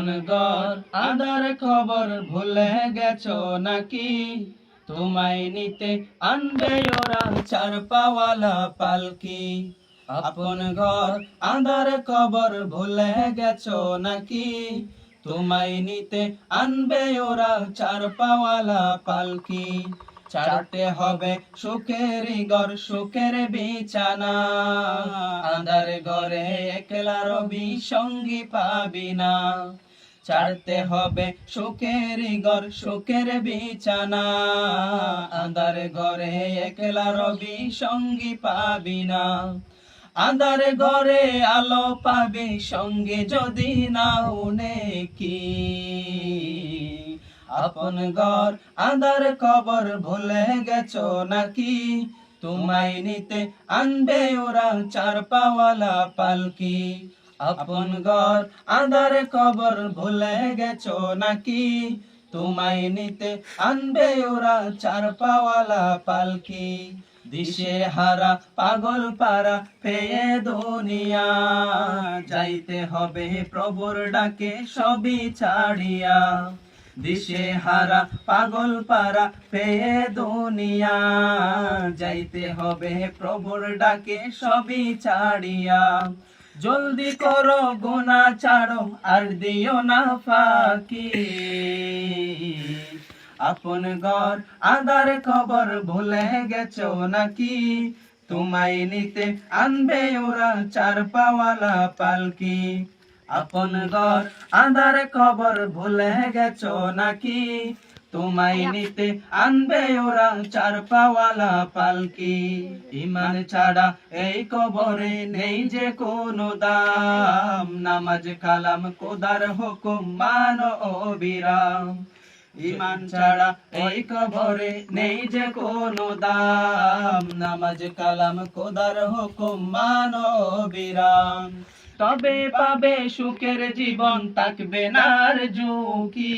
আপন ঘর আঁধার খবর ভুলে গেছো নাকি? তোমায় নিতে আনবে ওরা চার পাওয়ালা পালকি। আপন ঘর আঁধার খবর ভুলে গেছো নাকি? তোমায় নিতে আনবে ওরা চার পাওয়ালা পালকি। চারটে হবে সুখের ঘর সুখের বিছানা, আঁধার ঘরে একলা রবি সঙ্গী পাবি না। চারতে হবে সুখের ঘর সুখের বিছানা, আঁধার ঘরে একলা রবি সঙ্গী পাবি না। আঁধার ঘরে আলো পাবি সঙ্গে যদি নাও নেকি। আপন ঘর আঁধার খবর ভুলে গেছো নাকি? তোমায় নিতে আনবে ওরা চার পাওয়ালা পালকি। আপন ঘর আঁধার খবর ভুলে গেছো নাকি? তোমায় নিতে আনবে ওরা চার পাওয়ালা পালকি। দিশে হারা পাগল পারা পেয়ে দুনিয়া, যাইতে হবে প্রভুর ডাকে সবই ছাড়িয়া। দিশে হারা পাগল পারা পেয়ে দুনিয়া, যাইতে হবে প্রভুর ডাকে সবই ছাড়িয়া। জলদি করো গুনাহ ছাড়ো আর দিও না ফাঁকি। আপন ঘর আঁধার খবর ভুলে গেছো নাকি? তোমায় নিতে আনবে ওরা চার পাওয়ালা পালকি। আপন ঘর আঁধার খবর ভুলে গেছো নাকি? তোমায় নিতে আনবে ওরা চার পাওয়ালা পালকি। ইমান ছাড়া এই কবরে নেই যে কোনো দাম, নামাজ কালাম খোদার হুকুম মানো অবিরাম। ইমান ছাড়া এই কবরে নেই যে কোনো দাম, নামাজ কালাম খোদার হুকুম মানো অবিরাম। তবে পাবে সুখের জীবন থাকবে না আর ঝুঁকি।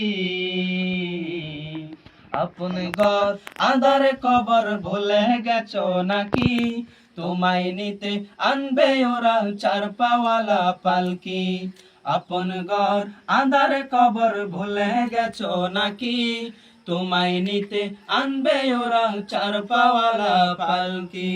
আপন ঘর আঁধার খবর ভুলে গেছো নাকি? তোমায় নিতে আনবে ওরা চার পাওয়ালা পালকি। আপন ঘর আঁধার খবর ভুলে গেছো নাকি? তোমায় নিতে আনবে ওরা চার পাওয়ালা পালকি।